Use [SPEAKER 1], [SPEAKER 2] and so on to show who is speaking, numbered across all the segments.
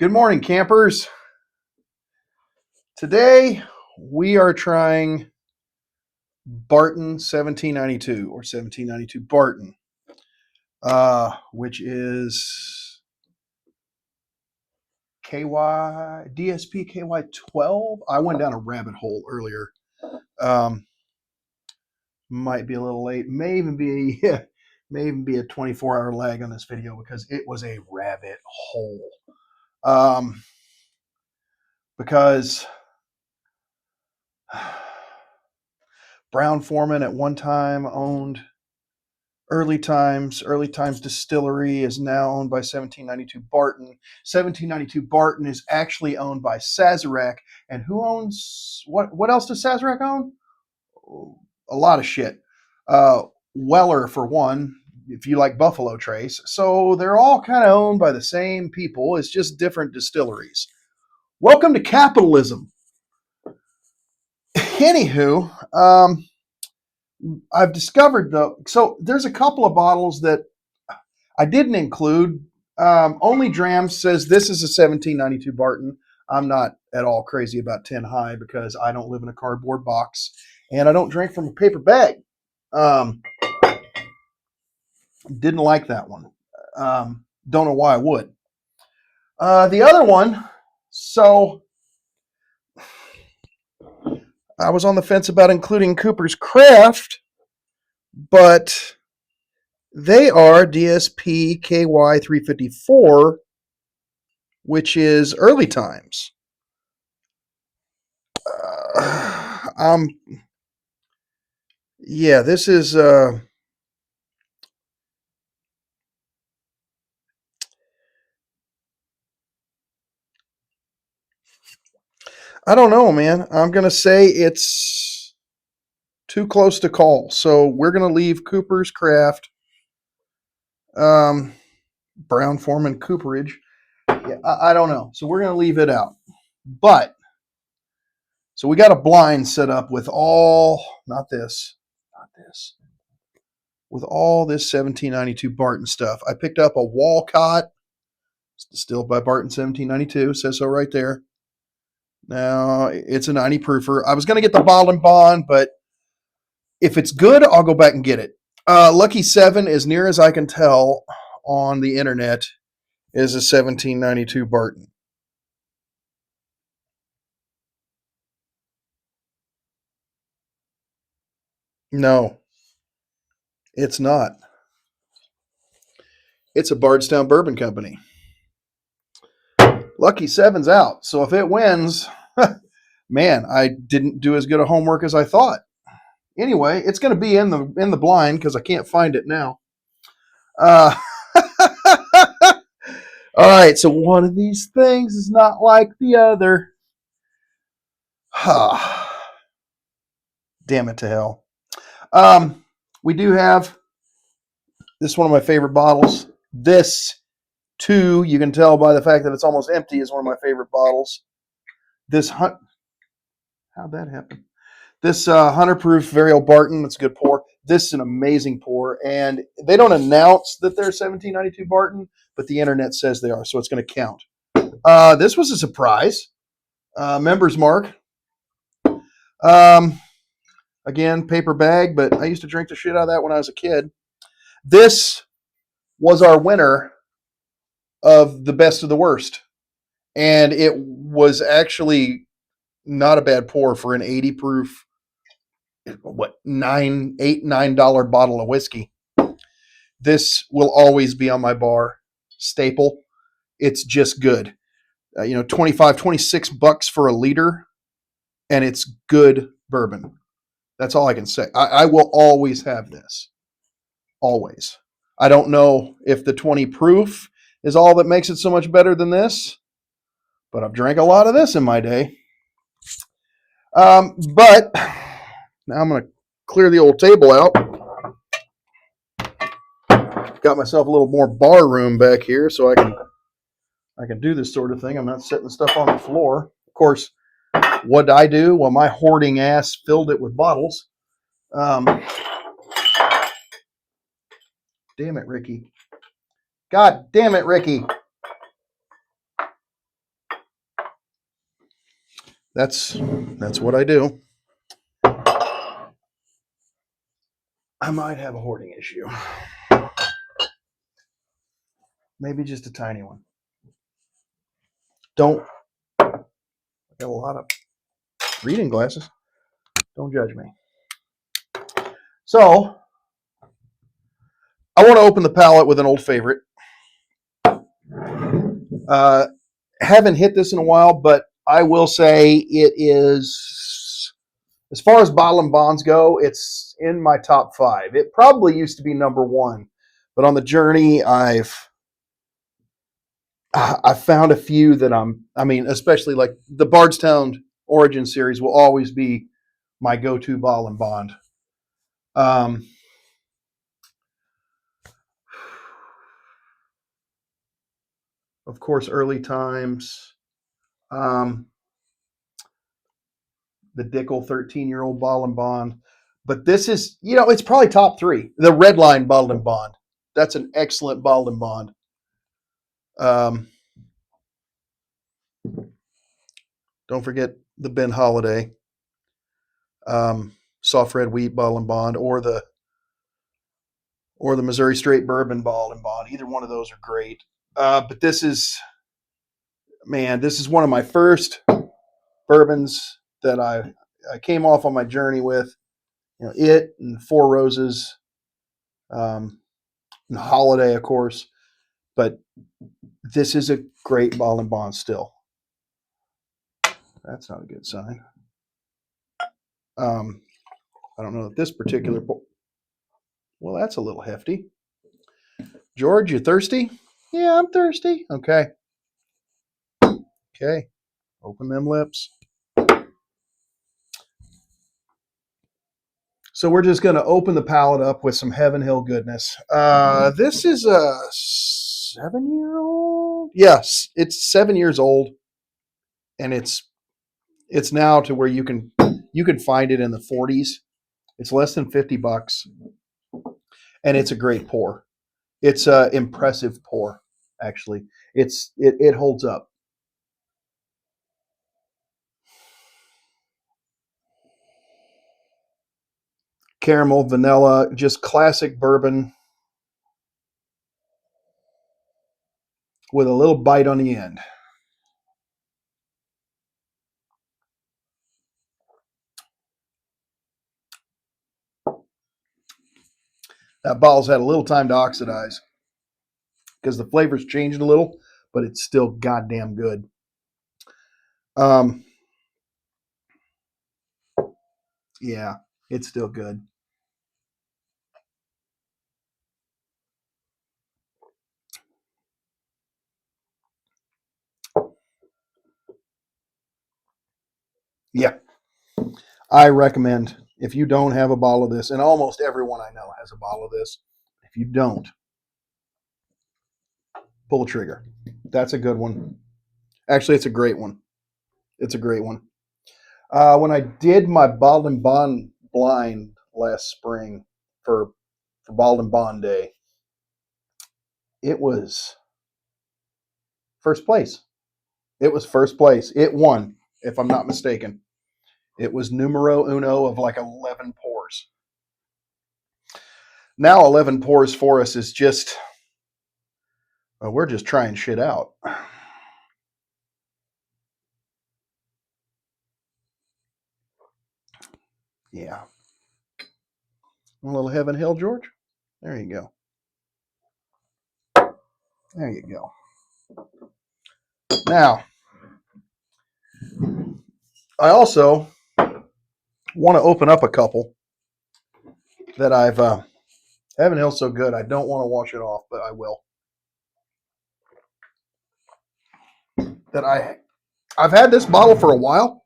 [SPEAKER 1] Good morning, campers. Today we are trying Barton 1792 or 1792 Barton, which is DSP KY 12. I went down a rabbit hole earlier. Might be a little late. May even be a 24-hour lag on this video because it was a rabbit hole. Because Brown-Forman at one time owned Early Times Distillery is now owned by 1792 Barton. 1792 Barton is actually owned by Sazerac. And who owns what else does Sazerac own? A lot of shit. Weller, for one, if you like Buffalo Trace. So they're all kind of owned by the same people. It's just different distilleries. Welcome to capitalism. Anywho, I've discovered so there's a couple of bottles that I didn't include. Only Dram says this is a 1792 Barton. I'm not at all crazy about 10 High because I don't live in a cardboard box and I don't drink from a paper bag. Didn't like that one. Don't know why I would. The other one, so I was on the fence about including Cooper's Craft, but they are DSP KY 354, which is Early Times. Yeah, this is I don't know, man. I'm gonna say it's too close to call, so we're gonna leave Cooper's Craft, Brown-Forman Cooperage. Yeah, I don't know, so we're gonna leave it out. But so we got a blind set up with all with all this 1792 Barton stuff. I picked up a Walcott. It's distilled by Barton 1792. Says so right there. Now, it's a 90 proofer. I was going to get the bottle and bond, but if it's good, I'll go back and get it. Lucky 7, as near as I can tell on the internet, is a 1792 Barton. No, it's not. It's a Bardstown Bourbon Company. Lucky 7's out. So if it wins, man, I didn't do as good a homework as I thought. Anyway, it's going to be in the blind because I can't find it now. All right, so one of these things is not like the other. Damn it to hell. We do have this, one of my favorite bottles. This, too, you can tell by the fact that it's almost empty, is one of my favorite bottles. How'd that happen? This 100 proof Very Old Barton, that's a good pour. This is an amazing pour, and they don't announce that they're 1792 Barton, but the internet says they are, so it's going to count. This was a surprise. Members Mark. Again, paper bag, but I used to drink the shit out of that when I was a kid. This was our winner of the best of the worst, and it was actually not a bad pour for an 80 proof, $9 bottle of whiskey. This will always be on my bar staple. It's just good. 26 bucks for a liter, and it's good bourbon. That's all I can say. I will always have this. Always. I don't know if the 20 proof is all that makes it so much better than this, but I've drank a lot of this in my day. But now I'm going to clear the old table out. Got myself a little more bar room back here so I can do this sort of thing. I'm not setting stuff on the floor. Of course, what did I do? Well, my hoarding ass filled it with bottles. Damn it, Ricky. God damn it, Ricky. That's what I do. I might have a hoarding issue. Maybe just a tiny one. Don't. I got a lot of reading glasses. Don't judge me. So, I want to open the palette with an old favorite. Haven't hit this in a while, but I will say it is, as far as bottle and bonds go, it's in my top 5. It probably used to be number 1, but on the journey, I've found a few that especially like the Bardstown Origin series will always be my go-to bottle and bond. Of course, early times. The Dickel 13-year-old bottle and bond. But this is, it's probably top 3. The Red Line bottle and bond. That's an excellent bottle and bond. Don't forget the Ben Holiday soft red wheat bottle and bond, or the Missouri Straight Bourbon bottle and bond. Either one of those are great. But this is one of my first bourbons that I came off on my journey with. It and Four Roses, and Holiday, of course. But this is a great bottle and bond still. That's not a good sign. I don't know if this particular. Well, that's a little hefty. George, you thirsty? Yeah, I'm thirsty. Okay. Okay. Open them lips. So we're just going to open the palate up with some Heaven Hill goodness. This is a 7-year-old. Yes, it's 7 years old, and it's now to where you can find it in the 40s. It's less than $50, and it's a great pour. It's a impressive pour. Actually, it holds up. Caramel, vanilla, just classic bourbon with a little bite on the end. That bottle's had a little time to oxidize because the flavor's changed a little, but it's still goddamn good. Yeah, it's still good. Yeah, I recommend, if you don't have a bottle of this, and almost everyone I know has a bottle of this, if you don't, pull the trigger. That's a good one. Actually, it's a great one. It's a great one. When I did my bottle and bond blind last spring for bottle and bond day, it was first place. It was first place. It won, if I'm not mistaken. It was numero uno of like 11 pours. Now 11 pours for us is just, well, we're just trying shit out. Yeah. A little Heaven Hill, George? There you go. There you go. Now, I also want to open up a couple that I've Heaven Hill's so good I don't want to wash it off, but I will. That I've had this bottle for a while.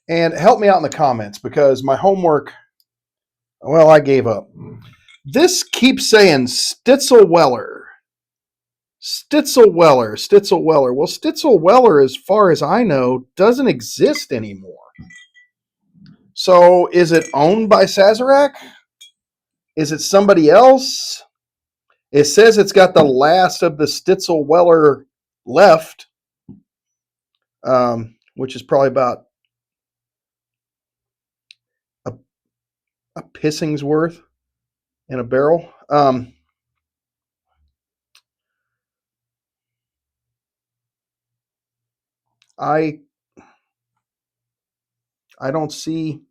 [SPEAKER 1] And help me out in the comments because my homework, well, I gave up. This keeps saying Stitzel-Weller. Stitzel-Weller. Stitzel-Weller. Well, Stitzel-Weller, as far as I know, doesn't exist anymore. So is it owned by Sazerac? Is it somebody else? It says it's got the last of the Stitzel-Weller left, which is probably about a, a pissing's worth in a barrel. I I don't see.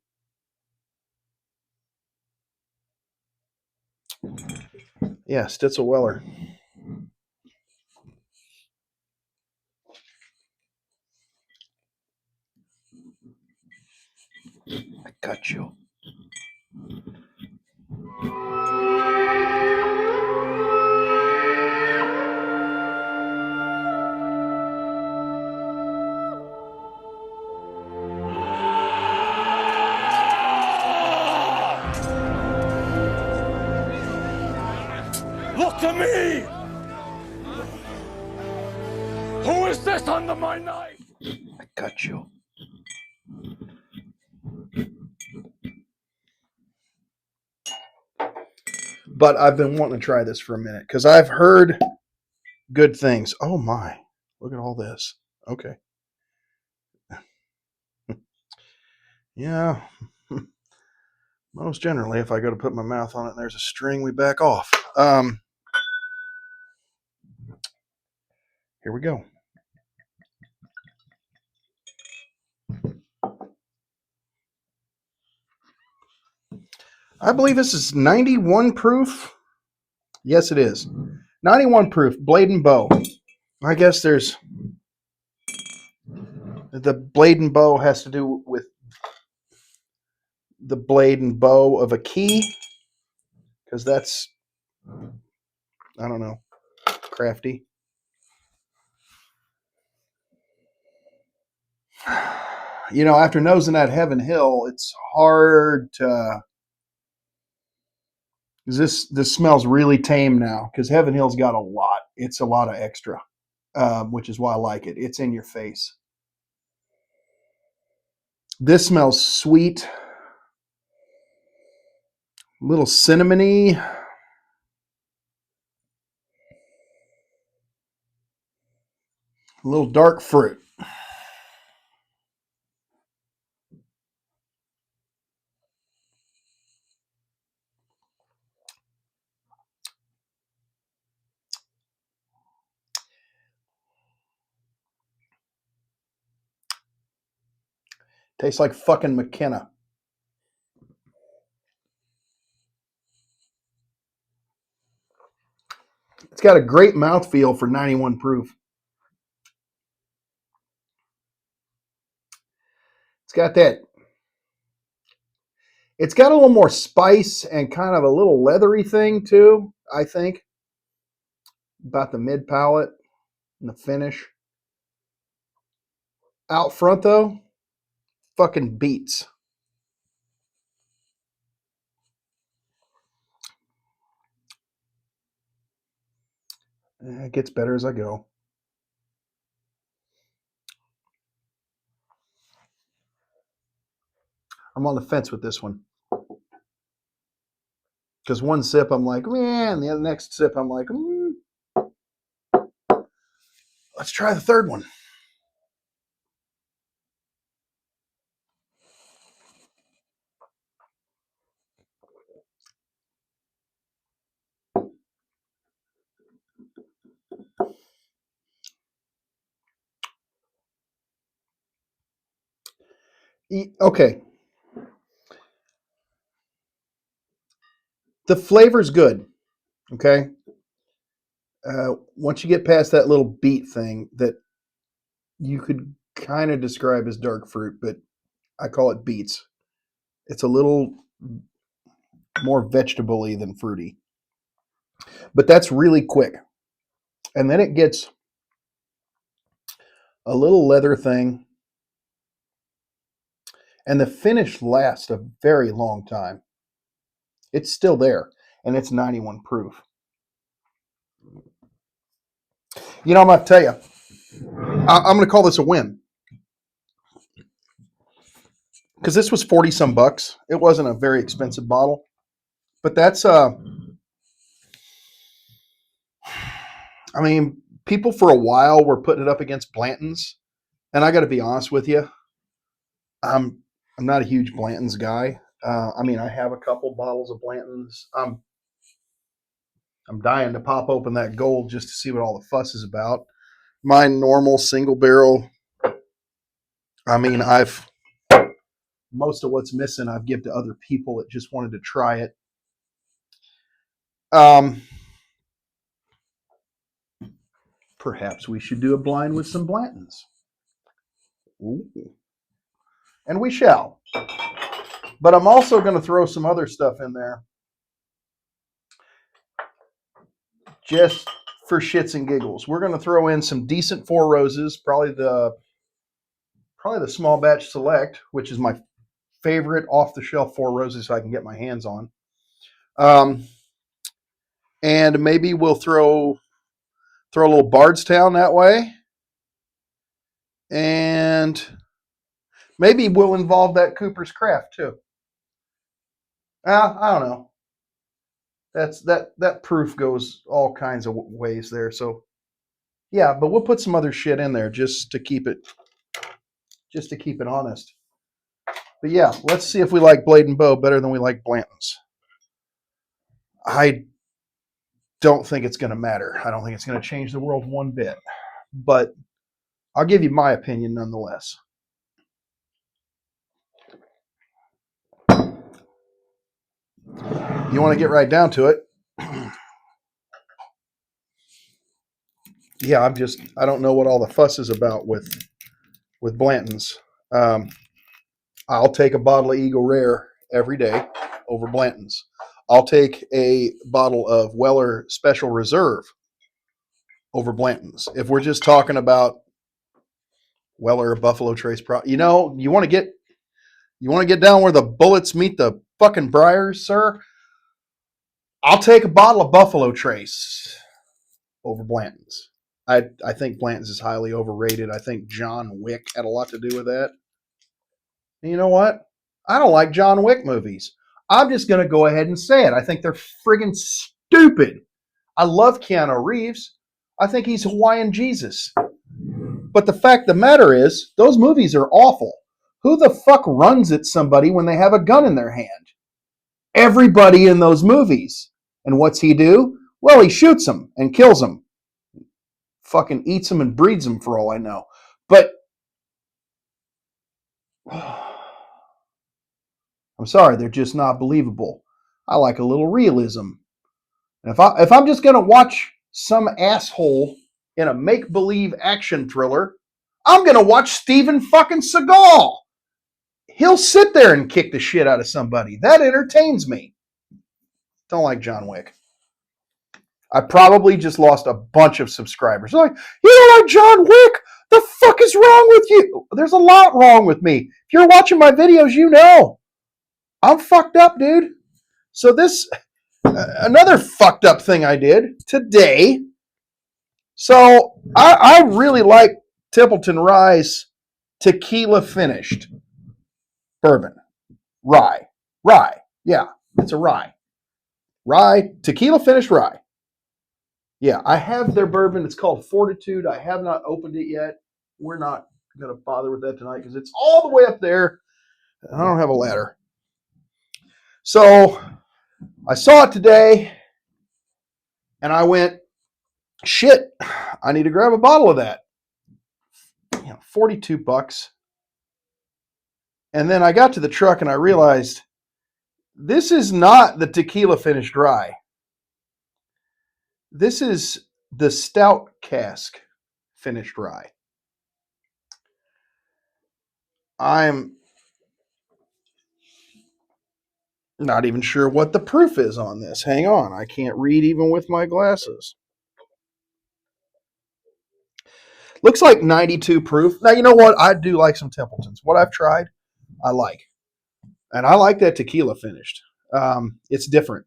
[SPEAKER 1] Yeah, Stitzel Weller. I got you.
[SPEAKER 2] Look to me! Who is this under my knife?
[SPEAKER 1] I got you. But I've been wanting to try this for a minute because I've heard good things. Oh my, look at all this. Okay. Yeah. Most generally, if I go to put my mouth on it and there's a string, we back off. Here we go. I believe this is 91 proof. Yes, it is. 91 proof, Blade and Bow. I guess there's the Blade and Bow has to do with the blade and bow of a key because that's, I don't know, crafty. You know, after nosing that Heaven Hill, it's hard to. This smells really tame now because Heaven Hill's got a lot. It's a lot of extra, which is why I like it. It's in your face. This smells sweet, a little cinnamony. A little dark fruit. Tastes like fucking McKenna. It's got a great mouthfeel for 91 proof. It's got that. It's got a little more spice and kind of a little leathery thing too, I think, about the mid palate and the finish. Out front though, fucking beats. It gets better as I go. I'm on the fence with this one. Because one sip I'm like, man, the next sip I'm like, let's try the third one. Okay. The flavor's good. Okay. Once you get past that little beet thing that you could kind of describe as dark fruit, but I call it beets. It's a little more vegetable-y than fruity. But that's really quick. And then it gets a little leather thing. And the finish lasts a very long time. It's still there. And it's 91 proof. You know, I'm going to tell you, I'm going to call this a win. Because this was 40 some bucks. It wasn't a very expensive bottle. But that's, I mean, people for a while were putting it up against Blanton's, and I got to be honest with you, I'm not a huge Blanton's guy. I mean, I have a couple bottles of Blanton's. I'm dying to pop open that gold just to see what all the fuss is about. My normal single barrel. I mean, I've most of what's missing I've given to other people that just wanted to try it. Perhaps we should do a blind with some Blantons. Ooh. And we shall. But I'm also going to throw some other stuff in there. Just for shits and giggles. We're going to throw in some decent Four Roses, probably the small batch select, which is my favorite off-the-shelf Four Roses I can get my hands on. And maybe we'll throw a little Bardstown that way. And maybe we'll involve that Cooper's Craft too. I don't know. That proof goes all kinds of ways there. So yeah, but we'll put some other shit in there just to keep it honest. But yeah, let's see if we like Blade and Bow better than we like Blanton's. I don't think it's going to matter. I don't think it's going to change the world one bit. But I'll give you my opinion nonetheless. You want to get right down to it? Yeah, I don't know what all the fuss is about with Blanton's. I'll take a bottle of Eagle Rare every day over Blanton's. I'll take a bottle of Weller Special Reserve over Blanton's. If we're just talking about Weller Buffalo Trace, you want to get down where the bullets meet the fucking briars, sir. I'll take a bottle of Buffalo Trace over Blanton's. I think Blanton's is highly overrated. I think John Wick had a lot to do with that. And you know what? I don't like John Wick movies. I'm just going to go ahead and say it. I think they're friggin' stupid. I love Keanu Reeves. I think he's Hawaiian Jesus. But the fact of the matter is, those movies are awful. Who the fuck runs at somebody when they have a gun in their hand? Everybody in those movies. And what's he do? Well, he shoots them and kills them. Fucking eats them and breeds them for all I know. But I'm sorry, they're just not believable. I like a little realism. And if I'm just going to watch some asshole in a make-believe action thriller, I'm going to watch Steven fucking Seagal. He'll sit there and kick the shit out of somebody. That entertains me. Don't like John Wick. I probably just lost a bunch of subscribers. They're like, you don't like John Wick? The fuck is wrong with you? There's a lot wrong with me. If you're watching my videos, you know. I'm fucked up, dude. So this, another fucked up thing I did today. So I really like Templeton Rye's tequila finished bourbon. Rye. Yeah, it's a rye. Tequila finished rye. Yeah, I have their bourbon. It's called Fortitude. I have not opened it yet. We're not going to bother with that tonight because it's all the way up there. I don't have a ladder. So I saw it today and I went, shit, I need to grab a bottle of that. $42. And then I got to the truck and I realized this is not the tequila finished rye. This is the stout cask finished rye. I'm not even sure what the proof is on this. Hang on. I can't read even with my glasses. Looks like 92 proof. Now, you know what? I do like some Templetons. What I've tried, I like. And I like that tequila finished. It's different.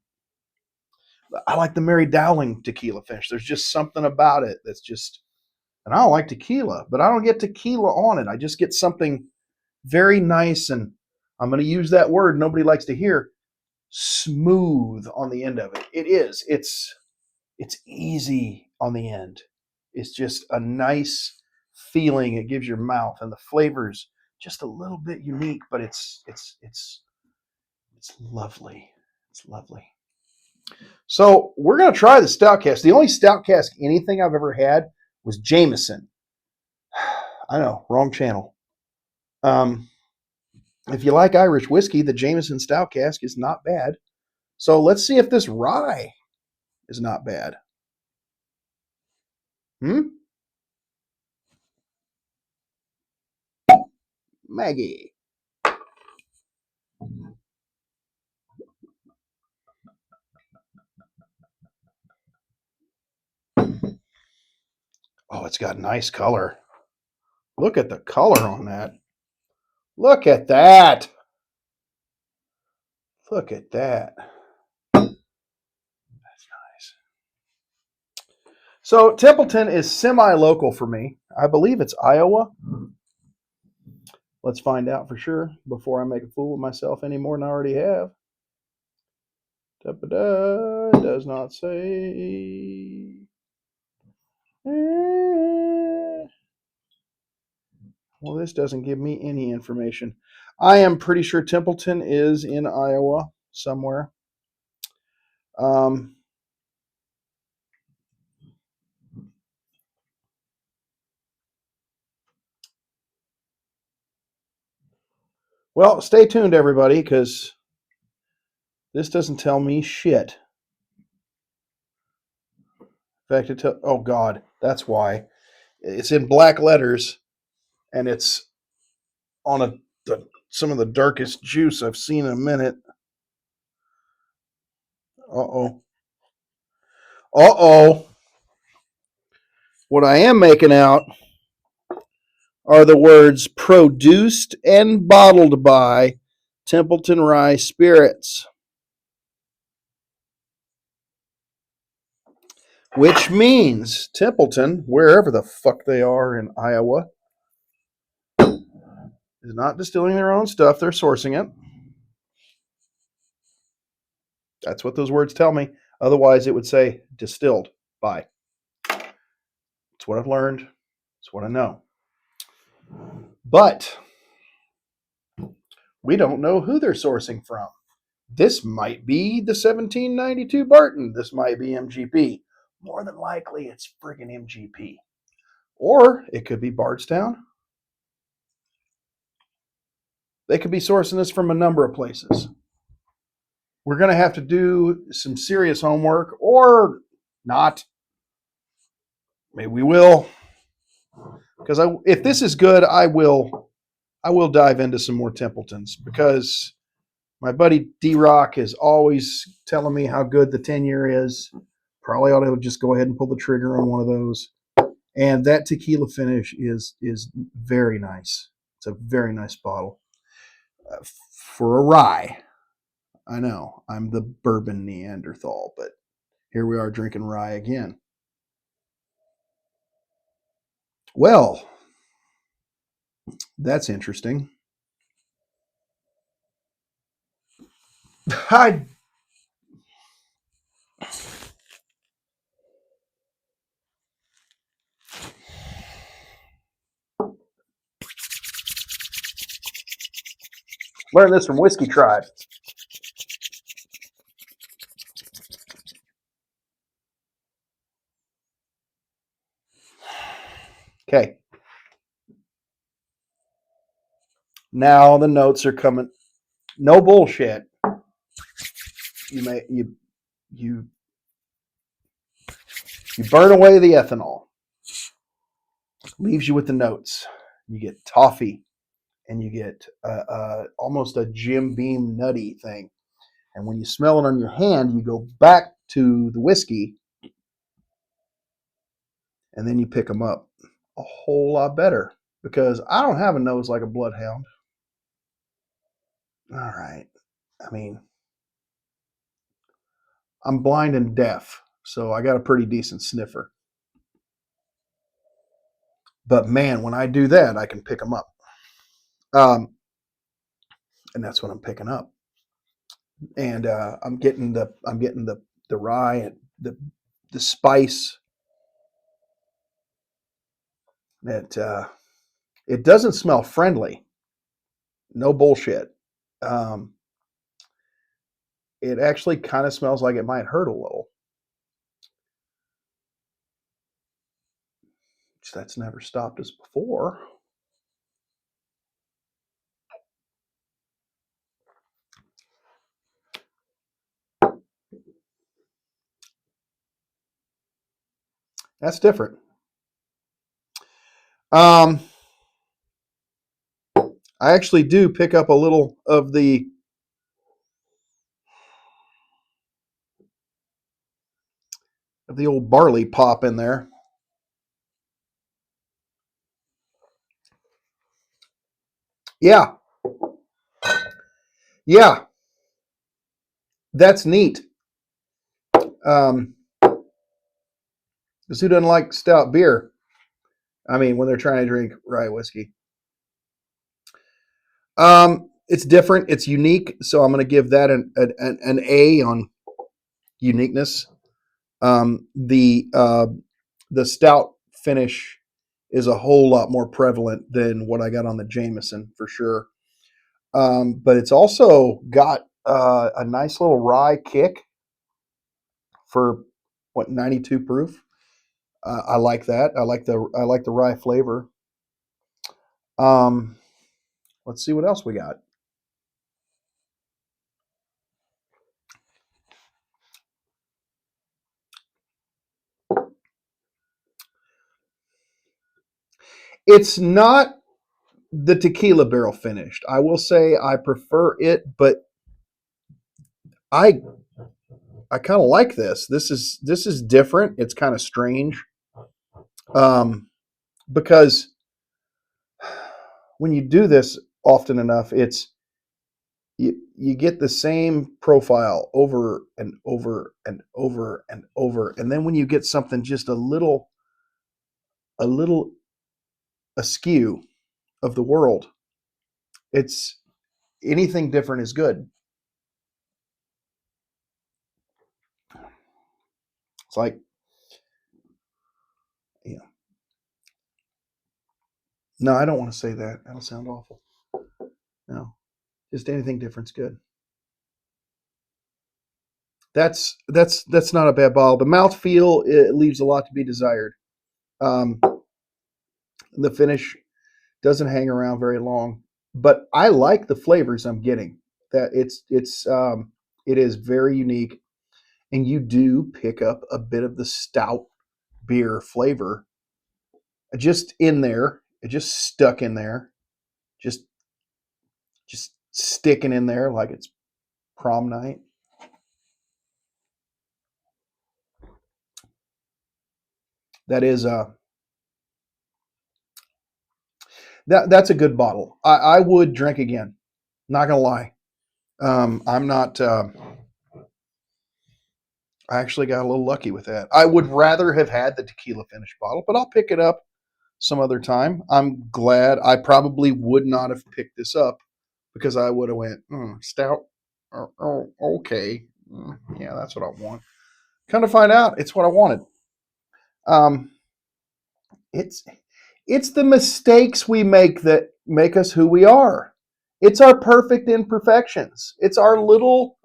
[SPEAKER 1] I like the Mary Dowling tequila finish. There's just something about it that's just, and I don't like tequila, but I don't get tequila on it. I just get something very nice, and I'm going to use that word nobody likes to hear, smooth on the end of it. It is. It's easy on the end. is just a nice feeling it gives your mouth, and the flavors just a little bit unique, but it's lovely. It's lovely. So we're gonna try the stout cask. The only stout cask anything I've ever had was Jameson. I know, wrong channel. If you like Irish whiskey, the Jameson stout cask is not bad. So let's see if this rye is not bad. Maggie. Oh, it's got nice color. Look at the color on that. Look at that. Look at that. That's nice. So Templeton is semi-local for me. I believe it's Iowa. Let's find out for sure before I make a fool of myself any more than I already have. Da-ba-da, does not say. Well, this doesn't give me any information. I am pretty sure Templeton is in Iowa somewhere. Well, stay tuned, everybody, because this doesn't tell me shit. In fact, oh, God, that's why. It's in black letters, and it's on some of the darkest juice I've seen in a minute. Uh-oh. Uh-oh. What I am making out are the words produced and bottled by Templeton Rye Spirits, which means Templeton, wherever the fuck they are in Iowa, is not distilling their own stuff. They're sourcing it. That's what those words tell me. Otherwise, it would say distilled by. It's what I've learned. It's what I know. But we don't know who they're sourcing from. This might be the 1792 Barton. This might be MGP. More than likely, it's friggin' MGP. Or it could be Bardstown. They could be sourcing this from a number of places. We're going to have to do some serious homework, or not. Maybe we will. Because if this is good, I will dive into some more Templetons, because my buddy D-Rock is always telling me how good the 10-year is. Probably ought to just go ahead and pull the trigger on one of those. And that tequila finish is very nice. It's a very nice bottle. For a rye. I know, I'm the bourbon Neanderthal, but here we are drinking rye again. Well, that's interesting. I learned this from Whiskey Tribe. Okay. Now the notes are coming. No bullshit. You burn away the ethanol. Leaves you with the notes. You get toffee, and you get almost a Jim Beam nutty thing. And when you smell it on your hand, you go back to the whiskey, and then you pick them up a whole lot better, because I don't have a nose like a bloodhound. All right. I mean, I'm blind and deaf, so I got a pretty decent sniffer. But man, when I do that, I can pick them up. And that's what I'm picking up. And I'm getting the rye and the spice. It doesn't smell friendly. No bullshit. Um, it actually kind of smells like it might hurt a little. Which that's never stopped us before. That's different. I actually do pick up a little of the old barley pop in there. Yeah, yeah, that's neat. Um, because who doesn't like stout beer? I mean, when they're trying to drink rye whiskey. It's different. It's unique. So I'm going to give that an A on uniqueness. The stout finish is a whole lot more prevalent than what I got on the Jameson for sure. But it's also got a nice little rye kick for what 92 proof. I like that. I like the rye flavor. Um, let's see what else we got. It's not the tequila barrel finished. I will say I prefer it, but I I kind of like this. This is different. It's kind of strange, because when you do this often enough, you get the same profile over and over and over and over, and then when you get something just a little askew of the world, it's anything different is good. It's like, you know, no, I don't want to say that. That'll sound awful. No, just anything different's good. That's not a bad bottle. The mouthfeel, it leaves a lot to be desired. Um, the finish doesn't hang around very long, but I like the flavors I'm getting. That it is very unique, and you do pick up a bit of the stout beer flavor just in there. It just stuck in there, just sticking in there like it's prom night. That is that's a good bottle. I would drink again. Not gonna lie. I'm not. I actually got a little lucky with that. I would rather have had the tequila finished bottle, but I'll pick it up some other time. I'm glad. I probably would not have picked this up because I would have went stout. Oh, okay. Yeah, that's what I want. Come to find out, it's what I wanted. Um, it's it's the mistakes we make that make us who we are. It's our perfect imperfections. It's our little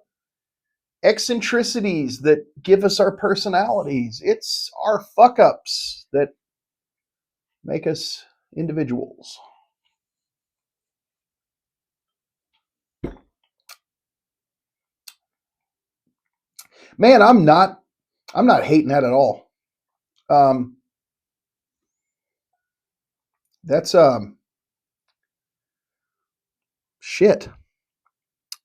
[SPEAKER 1] eccentricities that give us our personalities. It's our fuck ups that make us individuals. Man, I'm not hating that at all. Um, that's shit.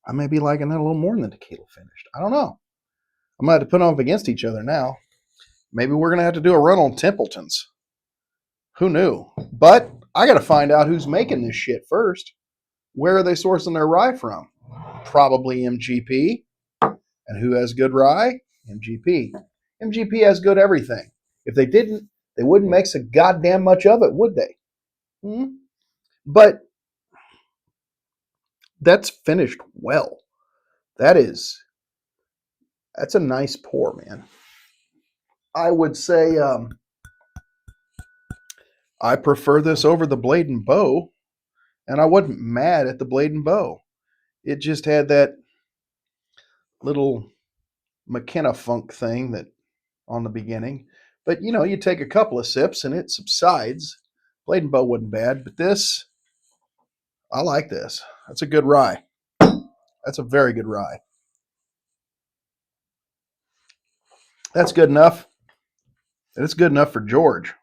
[SPEAKER 1] I may be liking that a little more than the tequila finished. I don't know. I'm gonna have to put them up against each other now. Maybe we're gonna have to do a run on Templeton's. Who knew? But I gotta find out who's making this shit first. Where are they sourcing their rye from? Probably MGP. And who has good rye? MGP. MGP has good everything. If they didn't, they wouldn't make so goddamn much of it, would they? Hmm? But that's finished well. That is, that's a nice pour, man. I would say, I prefer this over the Blade and Bow, and I wasn't mad at the Blade and Bow. It just had that little McKenna funk thing that on the beginning. But you take a couple of sips and it subsides. Blade and Bow wasn't bad, but this, I like this. That's a good rye. That's a very good rye. That's good enough. It's good enough for George.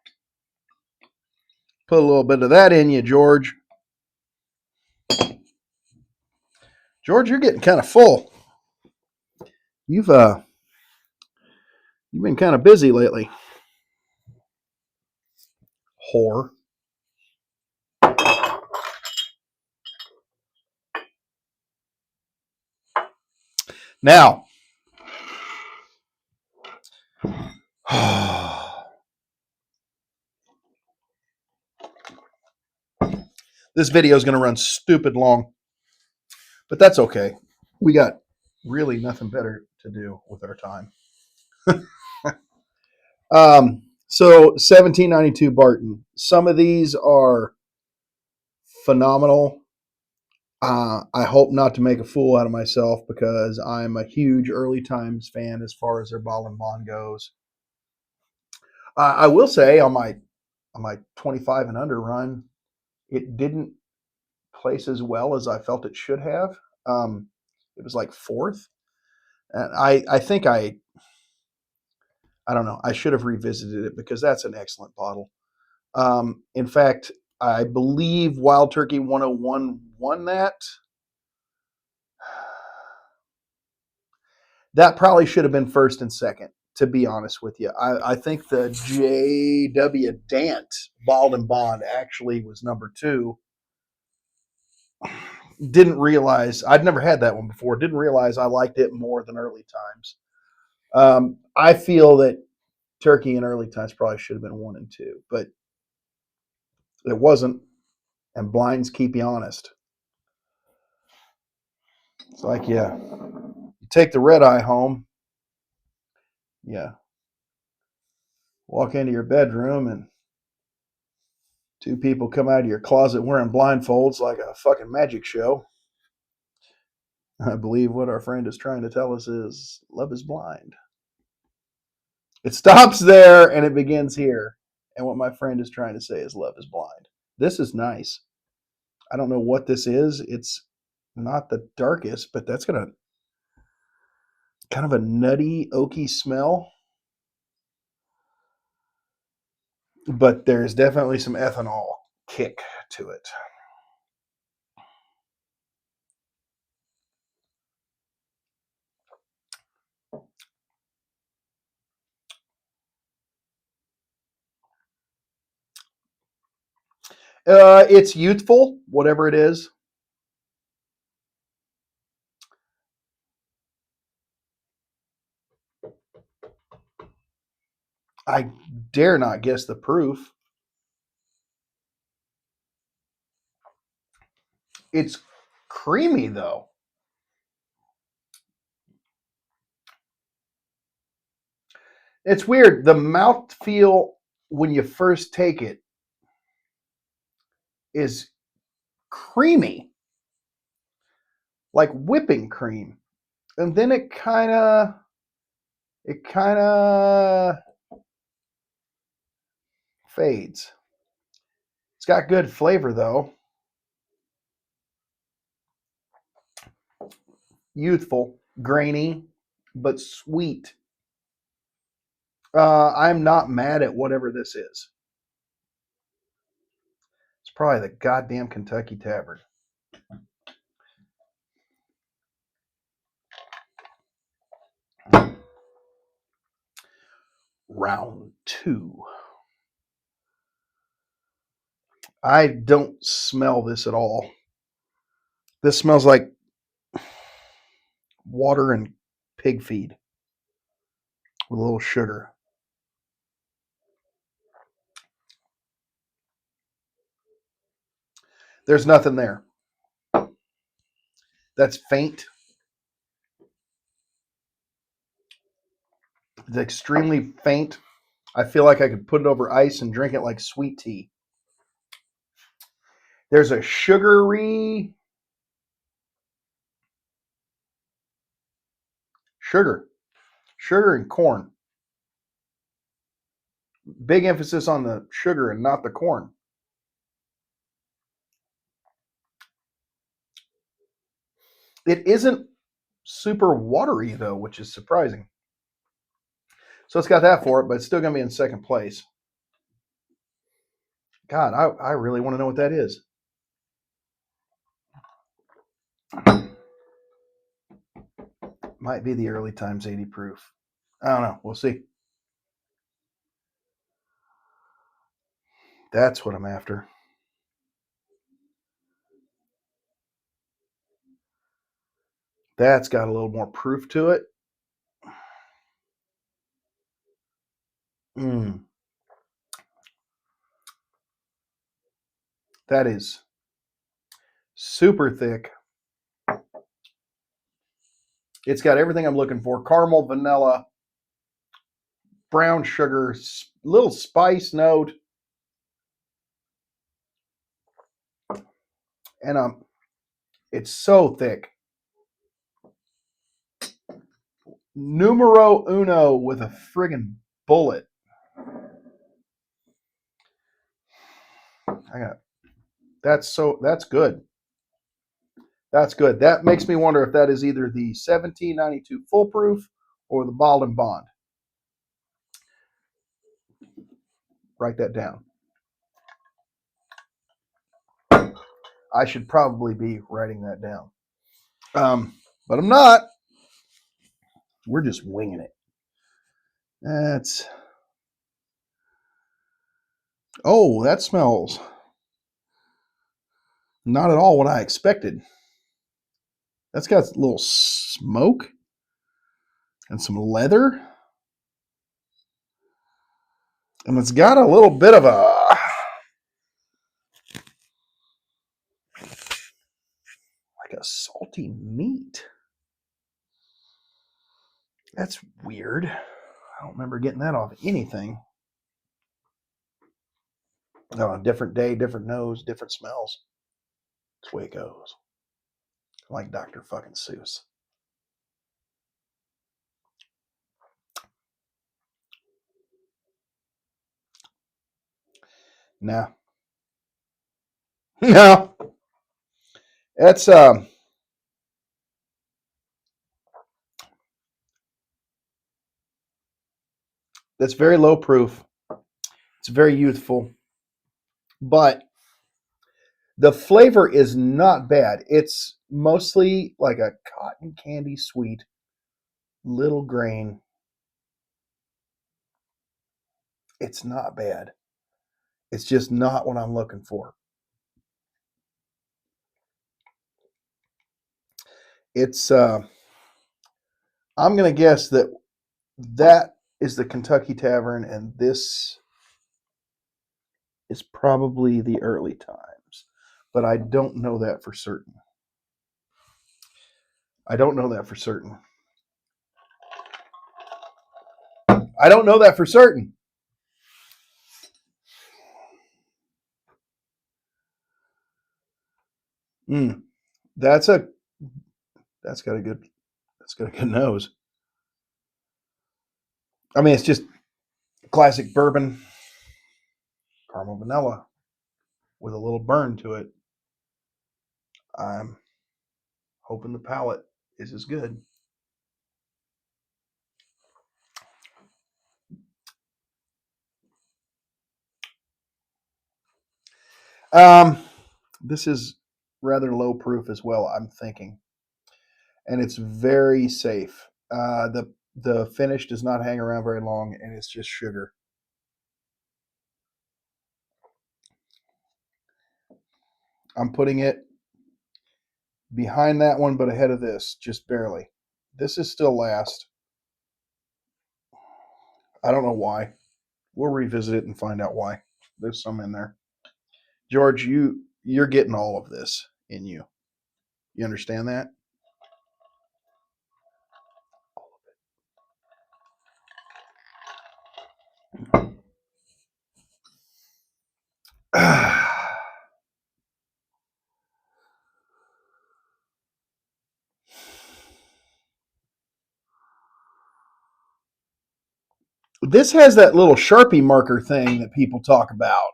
[SPEAKER 1] Put a little bit of that in you, George. George, you're getting kind of full. You've been kind of busy lately. Whore. Now, this video is going to run stupid long, but that's okay. We got really nothing better to do with our time. So 1792 Barton. Some of these are phenomenal. I hope not to make a fool out of myself because I'm a huge early times fan as far as their ball and bond goes. I will say on my 25 and under run, it didn't place as well as I felt it should have. It was like fourth, and I think I don't know. I should have revisited it because that's an excellent bottle. In fact, I believe Wild Turkey 101 won that. That probably should have been first and second, to be honest with you. I think the J.W. Dant Bald and Bond actually was number two. Didn't realize, I'd never had that one before. Didn't realize I liked it more than Early Times. I feel that Turkey and Early Times probably should have been 1 and 2, but it wasn't. And blinds keep you honest. It's like, yeah, you take the red eye home, yeah, walk into your bedroom and two people come out of your closet wearing blindfolds like a fucking magic show. I believe what our friend is trying to tell us is love is blind. It stops there and it begins here. And what my friend is trying to say is love is blind. This is nice. I don't know what this is. It's not the darkest, but that's got a kind of a nutty, oaky smell. But there's definitely some ethanol kick to it. It's youthful, whatever it is. I dare not guess the proof. It's creamy, though. It's weird. The mouthfeel when you first take it is creamy, like whipping cream. And then it kind of fades. It's got good flavor though. Youthful, grainy, but sweet. I'm not mad at whatever this is. It's probably the goddamn Kentucky Tavern. Round 2. I don't smell this at all. This smells like water and pig feed with a little sugar. There's nothing there. That's faint. It's extremely faint. I feel like I could put it over ice and drink it like sweet tea. There's a sugary sugar and corn. Big emphasis on the sugar and not the corn. It isn't super watery though, which is surprising. So it's got that for it, but it's still going to be in second place. God, I really want to know what that is. Might be the early times 80 proof. I don't know. We'll see. That's what I'm after. That's got a little more proof to it. That is super thick. It's got everything I'm looking for: caramel, vanilla, brown sugar, little spice note, and it's so thick. Numero uno with a friggin' bullet. That's good. That's good. That makes me wonder if that is either the 1792 full proof or the bottled and bond. Write that down. I should probably be writing that down. But I'm not. We're just winging it. That smells not at all what I expected. That's got a little smoke and some leather. And it's got a little bit of like a salty meat. That's weird. I don't remember getting that off anything. No, different day, different nose, different smells. That's the way it goes. Like Dr. fucking Seuss. No. No. That's that's very low proof. It's very youthful. But the flavor is not bad. It's mostly like a cotton candy sweet, little grain. It's not bad. It's just not what I'm looking for. It's I'm going to guess that is the Kentucky Tavern and this is probably the early times. But I don't know that for certain. I don't know that for certain. I don't know that for certain. That's got a good nose. I mean, it's just classic bourbon, caramel vanilla with a little burn to it. I'm hoping the palate is as good. This is rather low proof as well, I'm thinking, and it's very safe. The finish does not hang around very long, and it's just sugar. I'm putting it behind that one, but ahead of this, just barely. This is still last. I don't know why. We'll revisit it and find out why. There's some in there. George, you're getting all of this in you. You understand that? This has that little Sharpie marker thing that people talk about,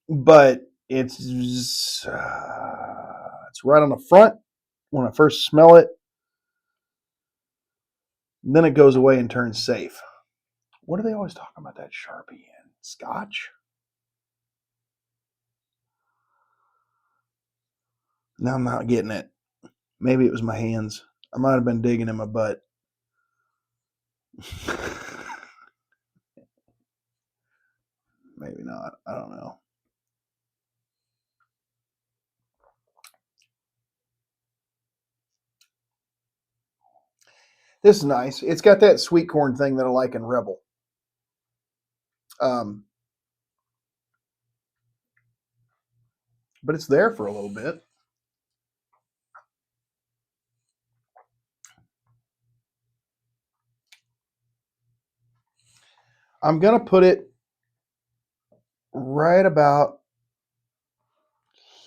[SPEAKER 1] but it's right on the front when I first smell it. And then it goes away and turns safe. What do they always talk about that Sharpie in? Scotch? No, I'm not getting it. Maybe it was my hands. I might have been digging in my butt. Maybe not. I don't know. This is nice. It's got that sweet corn thing that I like in Rebel. Um, but it's there for a little bit. I'm going to put it right about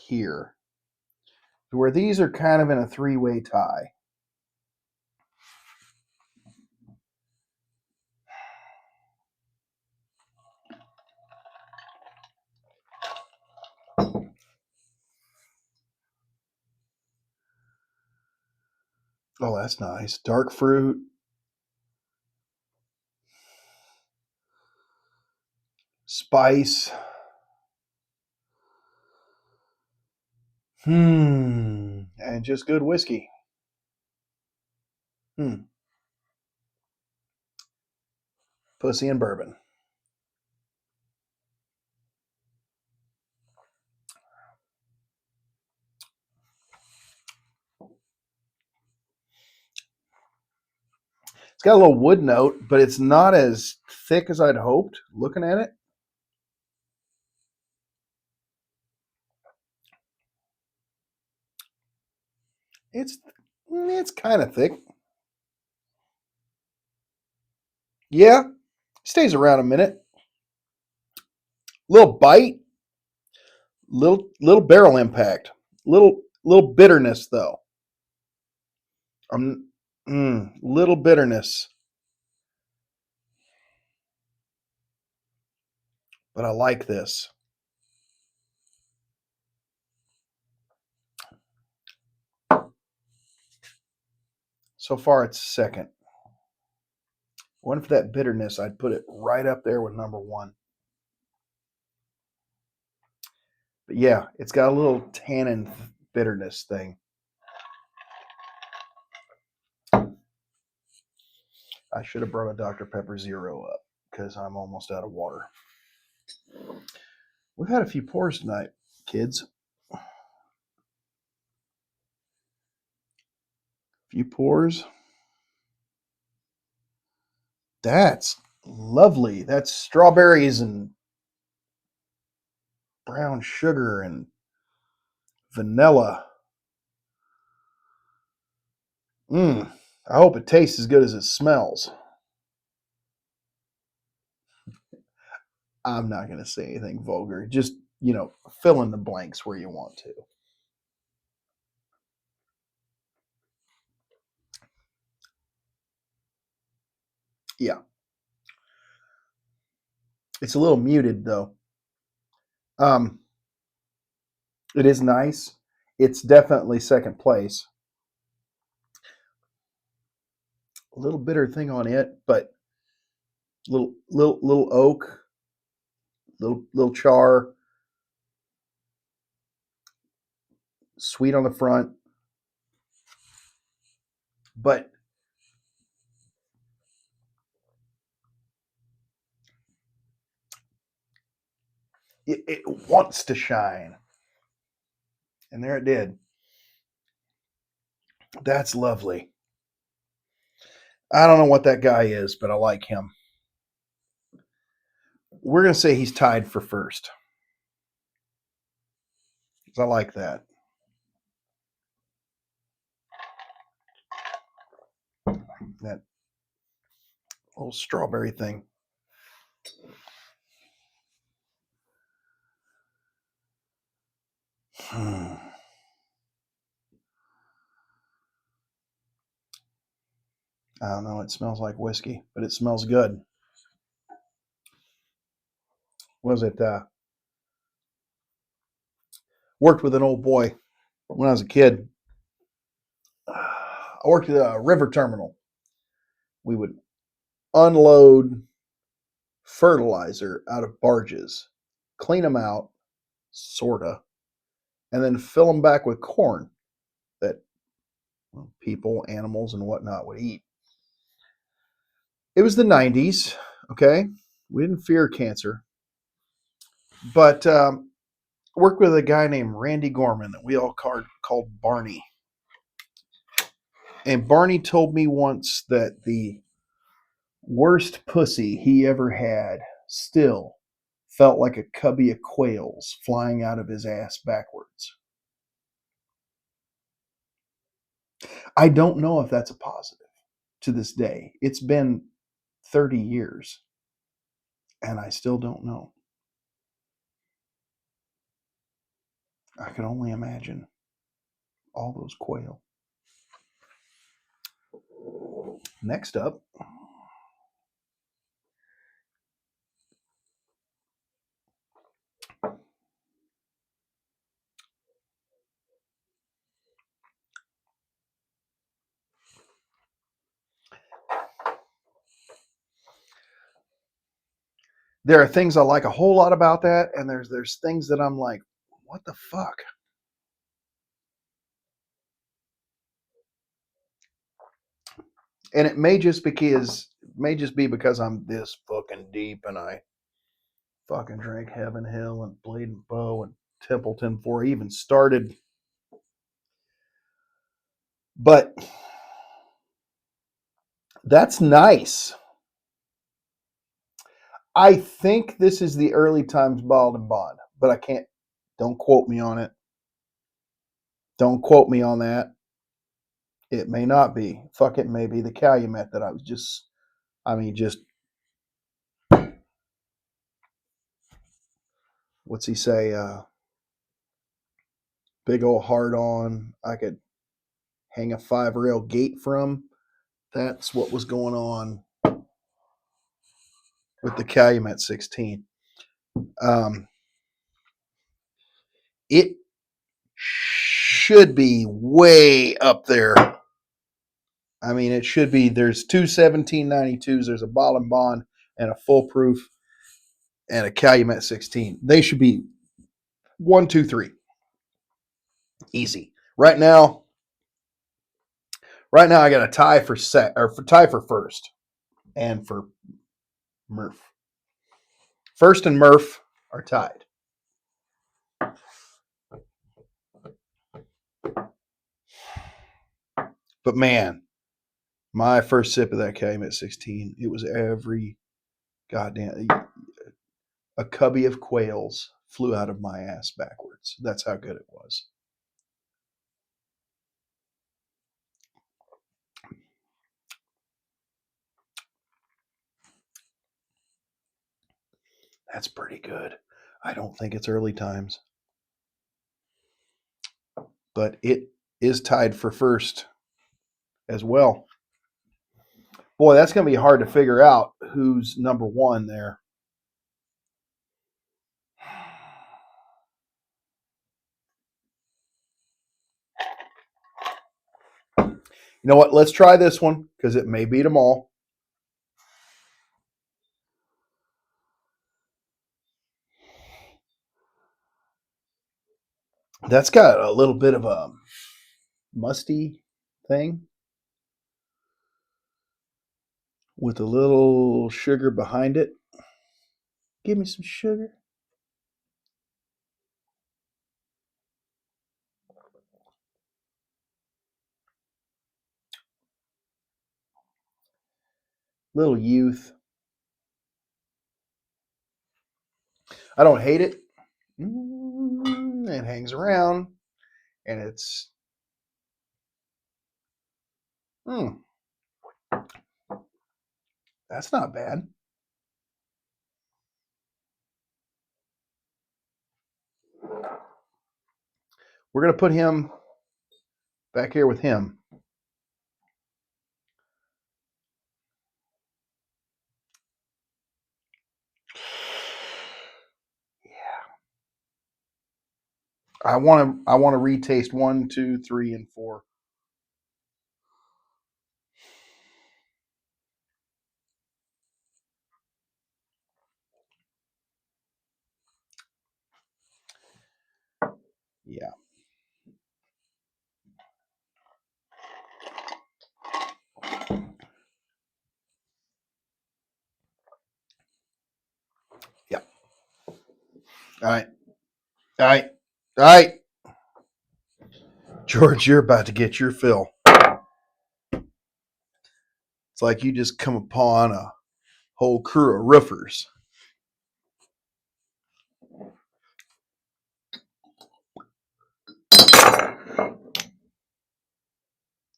[SPEAKER 1] here, where these are kind of in a three-way tie. Oh, that's nice. Dark fruit. Spice. And just good whiskey. Pussy and bourbon. It's got a little wood note, but it's not as thick as I'd hoped looking at it. It's kind of thick. Yeah, stays around a minute. Little bite, little barrel impact, little bitterness though. Little bitterness, but I like this. So far, it's second. One for that bitterness, I'd put it right up there with number one. But yeah, it's got a little tannin bitterness thing. I should have brought a Dr. Pepper Zero up because I'm almost out of water. We've had a few pours tonight, kids. Few pours. That's lovely. That's strawberries and brown sugar and vanilla. I hope it tastes as good as it smells. I'm not going to say anything vulgar. Just, fill in the blanks where you want to. Yeah. It's a little muted, though. It is nice. It's definitely second place. A little bitter thing on it, but little oak, little char, sweet on the front, but it wants to shine, and there it did. That's lovely. I don't know what that guy is, but I like him. We're gonna say he's tied for first. I like that. That little strawberry thing. I don't know. It smells like whiskey, but it smells good. was it? Worked with an old boy when I was a kid. I worked at a river terminal. We would unload fertilizer out of barges, clean them out, sorta, and then fill them back with corn that people, animals, and whatnot would eat. It was the 90s, okay? We didn't fear cancer, but worked with a guy named Randy Gorman that we all called Barney. And Barney told me once that the worst pussy he ever had still felt like a cubby of quails flying out of his ass backwards. I don't know if that's a positive to this day. It's been 30 years, and I still don't know. I can only imagine all those quail. Next up, there are things I like a whole lot about that, and there's things that I'm like, what the fuck? And it may just be because I'm this fucking deep and I fucking drank Heaven Hill and Blade and Bow and Templeton before I even started. But that's nice. I think this is the early times bottled and bond, but I can't. Don't quote me on it. Don't quote me on that. It may not be. Fuck, it may be the Calumet that I was just. I mean, just what's he say? Big old hard on. I could hang a 5-rail gate from. That's what was going on with the Calumet 16. It should be way up there. I mean, it should be. There's two 1792s. There's a bottle and bond and a full proof and a Calumet 16. They should be 1, 2, 3. Easy. Right now, I got a tie for first and for Murph. First and Murph are tied. But man, my first sip of that Calumet 16, it was every goddamn a cubby of quails flew out of my ass backwards. That's how good it was. That's pretty good. I don't think it's early times, but it is tied for first as well. Boy, that's going to be hard to figure out who's number one there. You know what? Let's try this one because it may beat them all. That's got a little bit of a musty thing with a little sugar behind it. Give me some sugar. Little youth. I don't hate it. It hangs around, and it's that's not bad. We're gonna put him back here with him. I want to retaste 1, 2, 3, and 4. Yeah. Yeah. All right. All right. All right. George, you're about to get your fill. It's like you just come upon a whole crew of roofers.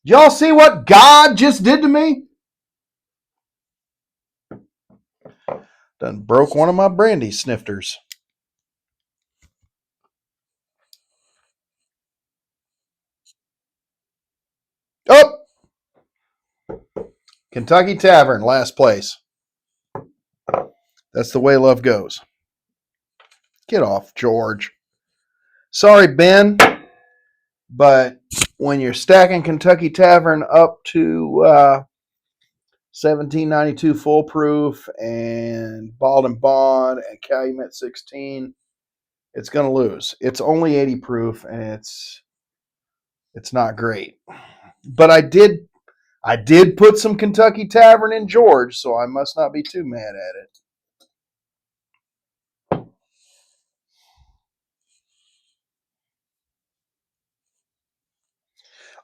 [SPEAKER 1] Y'all see what God just did to me? Done broke one of my brandy snifters. Oh! Kentucky Tavern, last place. That's the way love goes. Get off, George. Sorry, Ben, but when you're stacking Kentucky Tavern up to 1792 full proof and Bald and Bond and Calumet 16, it's going to lose. It's only 80 proof and it's not great. But I did put some Kentucky Tavern in George, so I must not be too mad at it.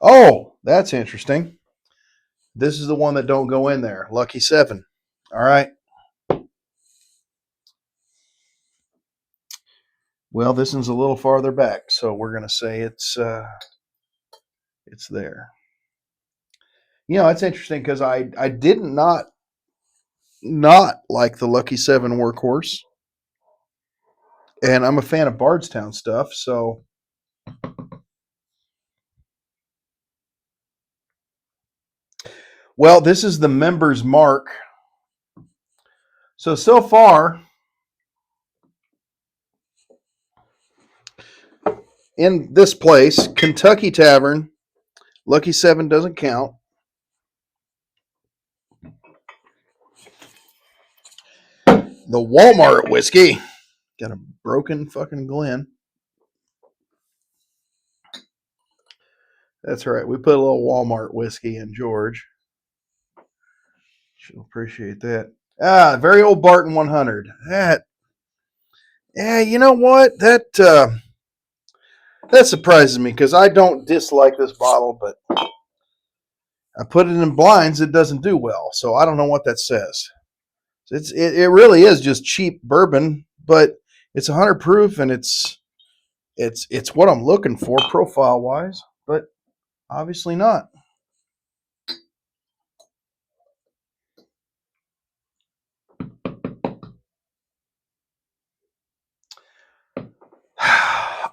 [SPEAKER 1] Oh, that's interesting. This is the one that don't go in there. Lucky 7. All right. Well, this one's a little farther back, so we're going to say it's there. You know, it's interesting because I did not like the Lucky 7 workhorse, and I'm a fan of Bardstown stuff. So, well, this is the Members Mark. So far in this place, Kentucky Tavern, Lucky 7 doesn't count. The Walmart whiskey got a broken fucking Glen. That's right. We put a little Walmart whiskey in George. She'll appreciate that. Very old Barton 100. Yeah, you know what? That surprises me because I don't dislike this bottle, but I put it in blinds. It doesn't do well, so I don't know what that says. It really is just cheap bourbon, but it's 100 proof and it's what I'm looking for profile wise, but obviously not.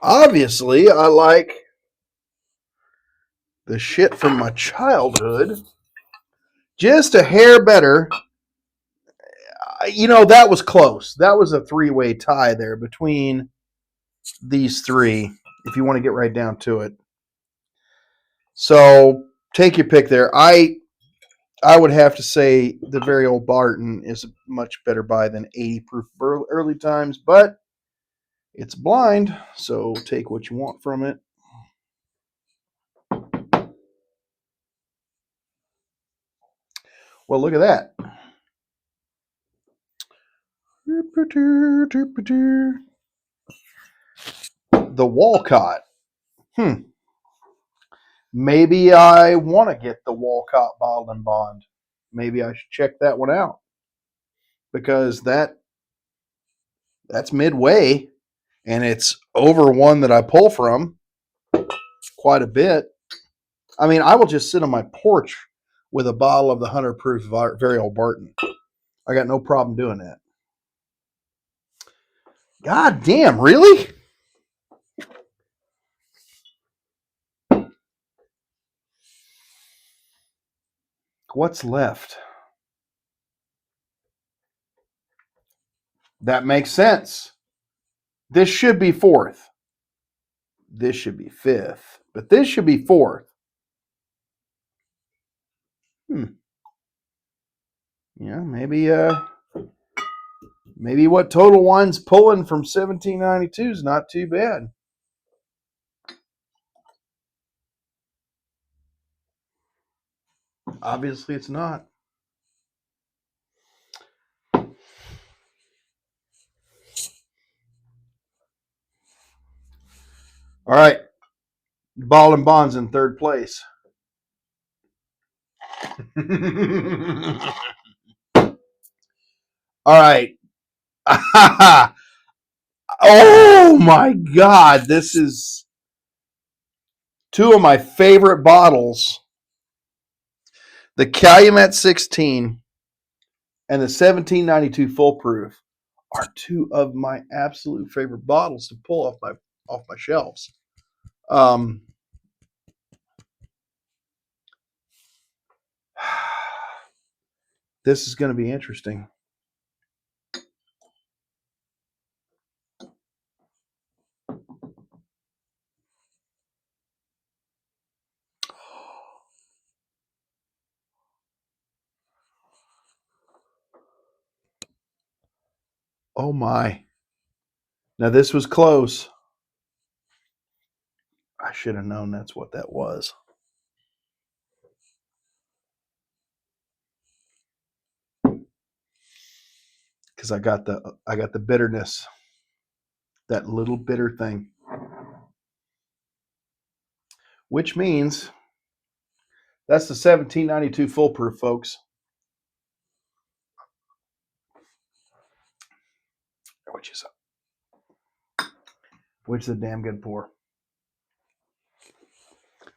[SPEAKER 1] Obviously, I like the shit from my childhood just a hair better. You know, that was close. That was a 3-way tie there between these three, if you want to get right down to it. So take your pick there. I would have to say the very old Barton is a much better buy than 80 proof early times, but it's blind, so take what you want from it. Well, look at that. The Walcott. Maybe I want to get the Walcott Bottled and Bond. Maybe I should check that one out because that's midway, and it's over one that I pull from quite a bit. I mean, I will just sit on my porch with a bottle of the 100 proof very old Barton. I got no problem doing that. God damn, really? What's left? That makes sense. This should be fourth. This should be 5th, but this should be 4th. Yeah, maybe what Total Wine's pulling from 1792 is not too bad. Obviously, it's not. All right. Ball and Bonds in 3rd place. All right. Oh my God. This is 2 of my favorite bottles. The Calumet 16 and the 1792 Full Proof are 2 of my absolute favorite bottles to pull off my shelves. This is going to be interesting. Oh my. Now this was close. I should have known that's what that was. Because I got the bitterness. That little bitter thing. Which means that's the 1792 Full Proof, folks. Which is a damn good pour.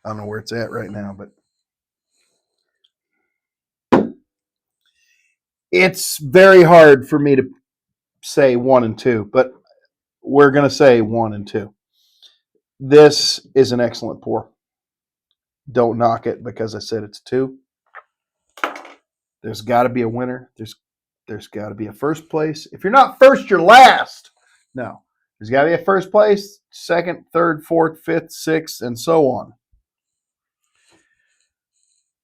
[SPEAKER 1] I don't know where it's at right now, but it's very hard for me to say 1 and 2, but we're going to say 1 and 2. This is an excellent pour. Don't knock it because I said it's 2. There's got to be a winner. There's got to be a first place. If you're not first, you're last. No. There's got to be a first place, 2nd, 3rd, 4th, 5th, 6th, and so on.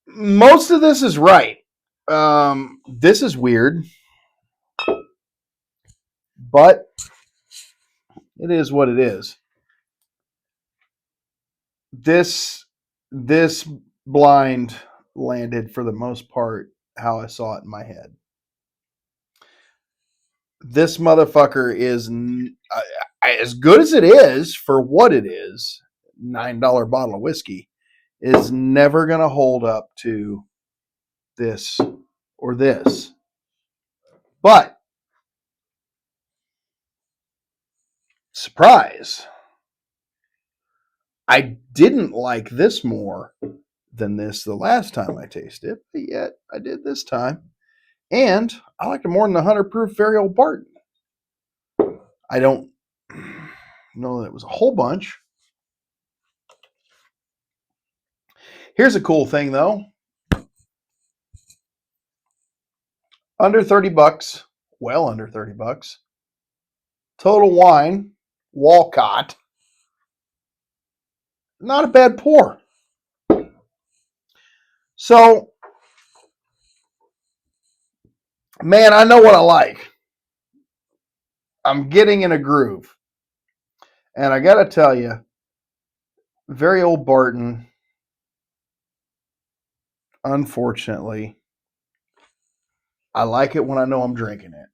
[SPEAKER 1] Most of this is right. This is weird, but it is what it is. This blind landed for the most part how I saw it in my head. This motherfucker is as good as it is for what it is. $9 bottle of whiskey is never going to hold up to this or this. But surprise, I didn't like this more than this the last time I tasted it, but yet I did this time. And I liked it more than the 100 proof Very Old Barton. I don't know that it was a whole bunch. Here's a cool thing though. Under 30 bucks, well under 30 bucks. Total Wine, Walcott. Not a bad pour. So, man, I know what I like. I'm getting in a groove. And I got to tell you, Very Old Barton, unfortunately, I like it when I know I'm drinking it.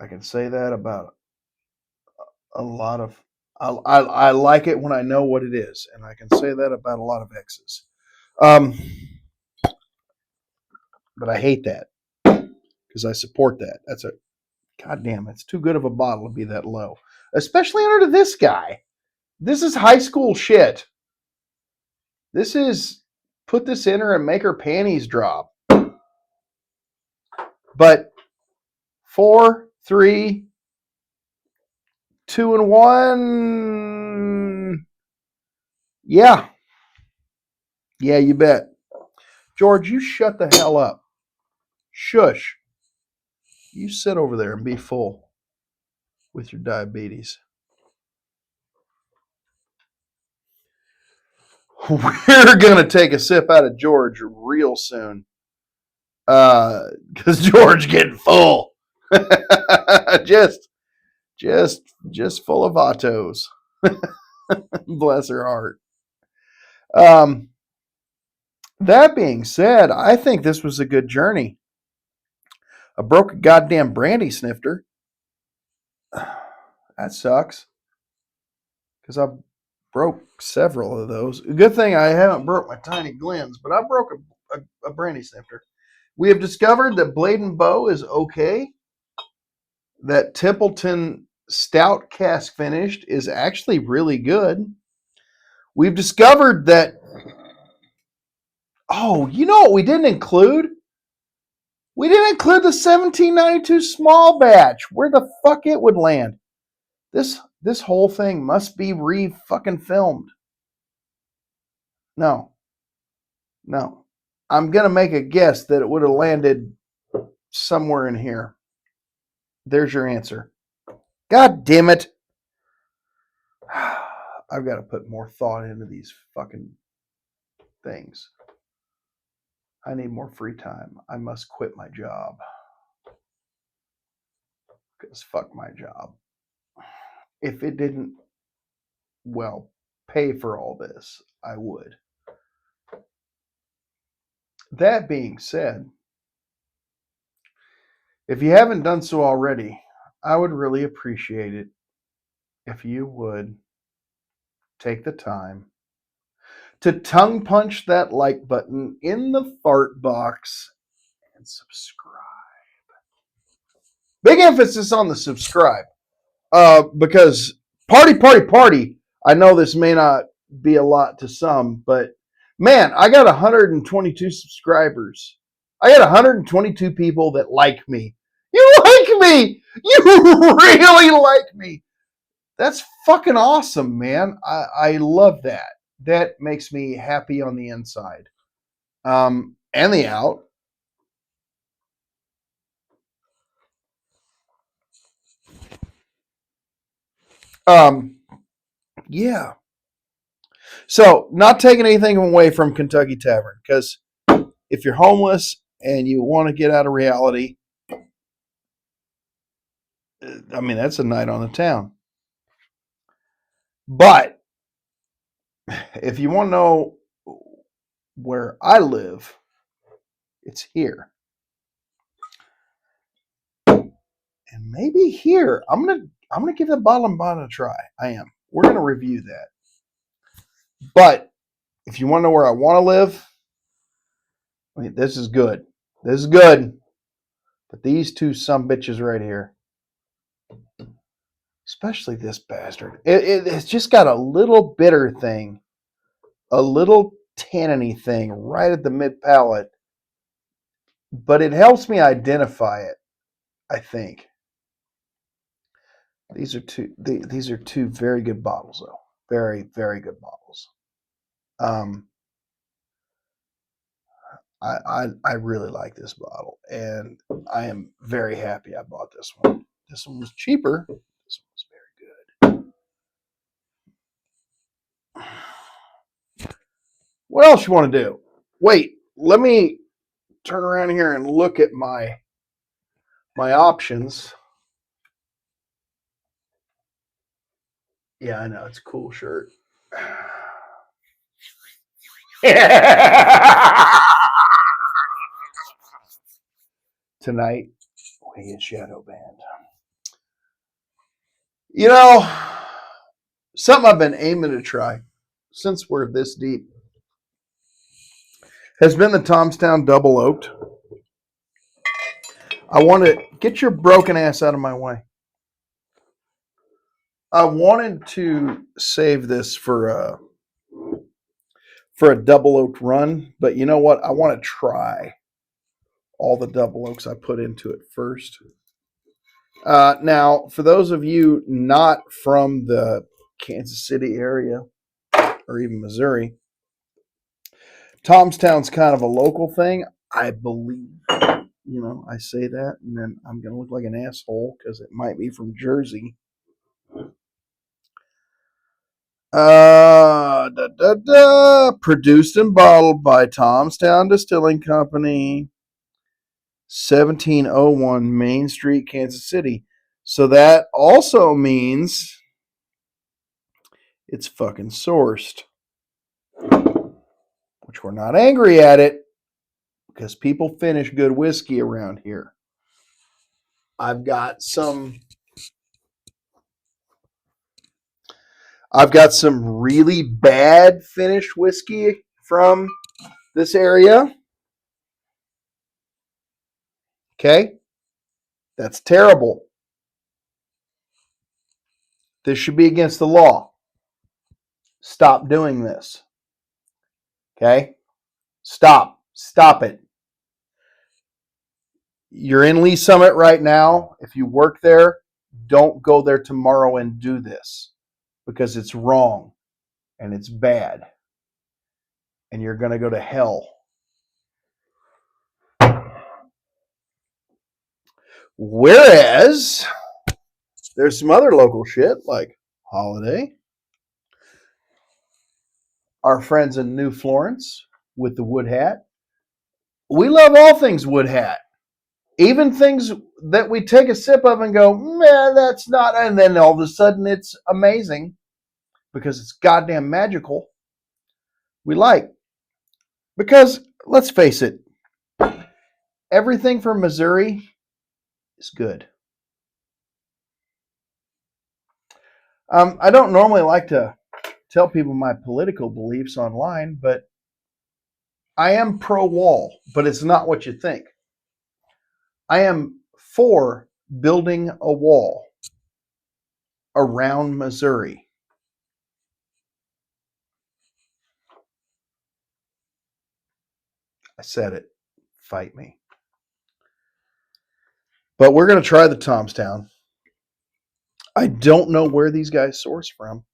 [SPEAKER 1] I can say that about a lot of. I like it when I know what it is, and I can say that about a lot of X's. But I hate that because I support that. That's a goddamn. It's too good of a bottle to be that low, especially under this guy. This is high school shit. This is put this in her and make her panties drop. But 4, 3, 2, and 1. Yeah. Yeah, you bet. George, you shut the hell up. Shush. You sit over there and be full with your diabetes. we're gonna take a sip out of George real soon. Because George getting full. just full of autos. Bless her heart. That being said, I think this was a good journey. I broke a goddamn brandy snifter. That sucks. Because I broke several of those. Good thing I haven't broke my tiny Glens, but I broke a brandy snifter. We have discovered that Blade and Bow is okay. That Templeton Stout cask finished is actually really good. We've discovered that. Oh, you know what we didn't include? We didn't include the 1792 small batch. Where the fuck it would land? This whole thing must be fucking filmed. No. I'm gonna make a guess that it would have landed somewhere in here. There's your answer. God damn it. I've got to put more thought into these fucking things. I need more free time. I must quit my job. Because fuck my job. If it didn't, well, pay for all this, I would. That being said, if you haven't done so already, I would really appreciate it if you would take the time to tongue punch that like button in the fart box and subscribe. Big emphasis on the subscribe. Because party. I know this may not be a lot to some, but man, I got 122 subscribers. I got 122 people that like me. You like me! You really like me! That's fucking awesome, man. I love that. That makes me happy on the inside. And the out. Yeah. So, not taking anything away from Kentucky Tavern, because if you're homeless and you want to get out of reality, I mean, that's a night on the town. But if you want to know where I live, it's here. And maybe here, I'm gonna give the bottom bottom a try. I am. We're gonna review that. But if you want to know where I want to live, I mean, this is good. This is good. But these two sumbitches right here, especially this bastard, it's just got a little bitter thing, a little tanniny thing right at the mid palate. But it helps me identify it, I think. These are two very good bottles, though. Very, very good bottles. I really like this bottle, and I am very happy I bought this one. This one was cheaper. This one was very good. What else you want to do? Wait, let me turn around here and look at my options. Yeah, I know it's a cool shirt. Tonight, we get Shadow Band. You know, something I've been aiming to try since we're this deep has been the Tomstown Double Oaked. I want to get your broken ass out of my way. I wanted to save this for a double oaked run, but you know what? I want to try all the double oaks I put into it first. Now, for those of you not from the Kansas City area or even Missouri, Tomstown's kind of a local thing, I believe. You know, I say that, and then I'm going to look like an asshole because it might be from Jersey. Produced and bottled by Tomstown Distilling Company, 1701 Main Street, Kansas City. So that also means it's fucking sourced. Which we're not angry at it because people finish good whiskey around here. I've got some really bad finished whiskey from this area. Okay? That's terrible. This should be against the law. Stop doing this. Okay? Stop. Stop it. You're in Lee Summit right now. If you work there, don't go there tomorrow and do this because it's wrong and it's bad. And you're going to go to hell. Whereas there's some other local shit like Holiday. Our friends in New Florence with the Wood Hat. We love all things Wood Hat. Even things that we take a sip of and go, man, that's not, and then all of a sudden it's amazing because it's goddamn magical. We like. Because, let's face it, everything from Missouri is good. I don't normally like to tell people my political beliefs online, but I am pro-wall, but it's not what you think. I am for building a wall around Missouri. I said it. Fight me. But we're going to try the Tomstown. I don't know where these guys source from,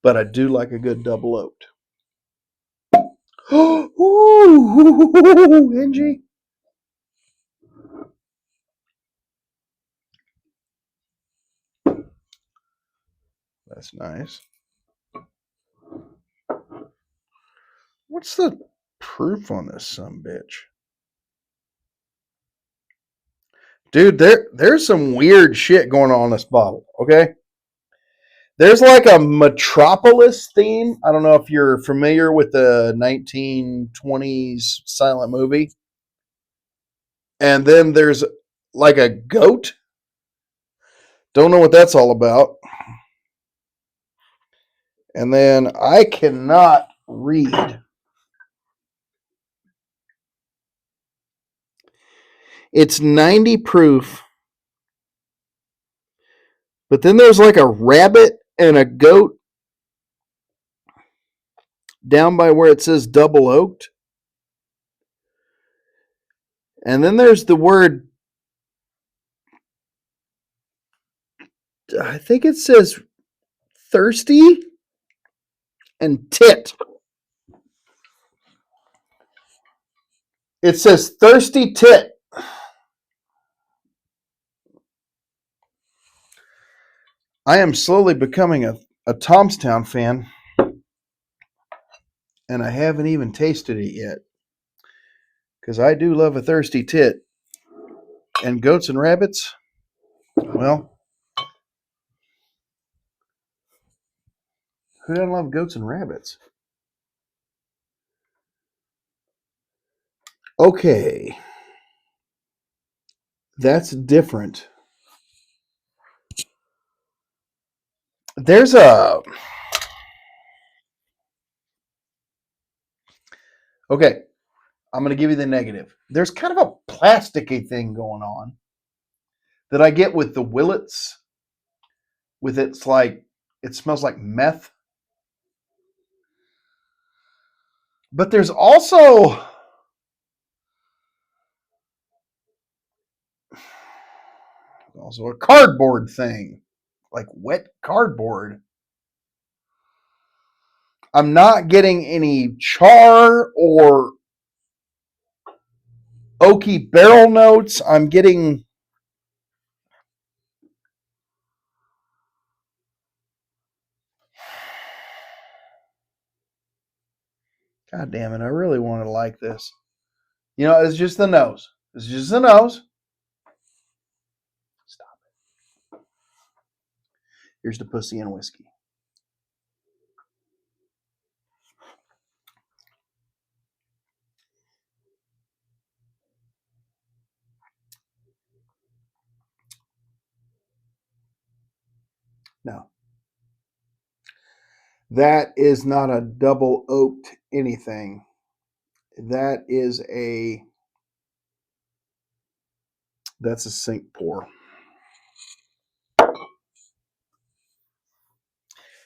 [SPEAKER 1] but I do like a good double oaked. Ooh, Angie. That's nice. What's the proof on this sumbitch? Dude, there's some weird shit going on in this bottle, okay? There's like a Metropolis theme. I don't know if you're familiar with the 1920s silent movie. And then there's like a goat. Don't know what that's all about. And then I cannot read. It's 90 proof. But then there's like a rabbit and a goat down by where it says double oaked. And then there's the word, I think it says thirsty and tit. It says thirsty tit. I am slowly becoming a Tomstown fan, and I haven't even tasted it yet. Because I do love a thirsty tit. And goats and rabbits, well, who doesn't love goats and rabbits? Okay. That's different. There's a... Okay, I'm going to give you the negative. There's kind of a plasticky thing going on that I get with the Willets. With it's like, it smells like meth. But there's also a cardboard thing, like wet cardboard. I'm not getting any char or oaky barrel notes. I'm getting God damn it! I really wanted to like this. You know, it's just the nose. It's just the nose. Stop it. Here's the pussy and whiskey. No, that is not a double oaked anything. That is that's a sink pour.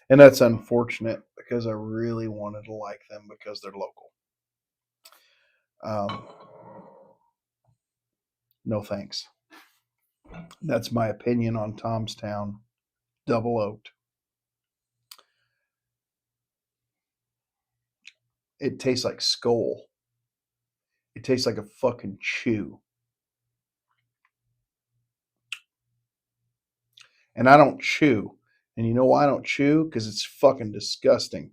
[SPEAKER 1] And that's unfortunate because I really wanted to like them because they're local. Um, no thanks. That's my opinion on Tom's Town Double Oaked. It tastes like skull. It tastes like a fucking chew. And I don't chew. And you know why I don't chew? Because it's fucking disgusting.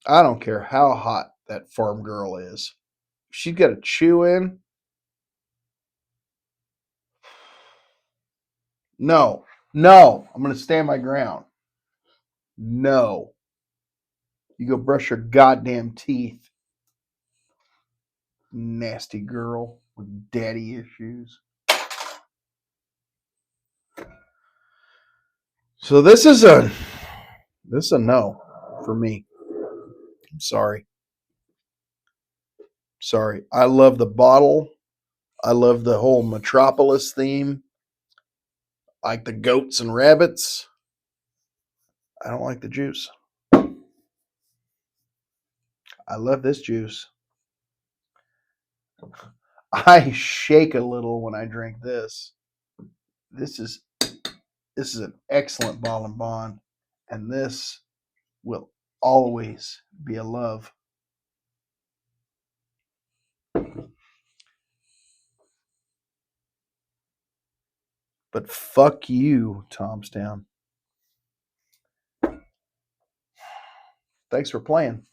[SPEAKER 1] I don't care how hot that farm girl is. If she's got a chew in, no, no, I'm going to stand my ground. No. You go brush your goddamn teeth, nasty girl with daddy issues. So this is a no for me. I'm sorry. Sorry. I love the bottle. I love the whole Metropolis theme. I like the goats and rabbits. I don't like the juice. I love this juice. I shake a little when I drink this. This is an excellent ball and bond, and this will always be a love. But fuck you, Tomstown. Thanks for playing.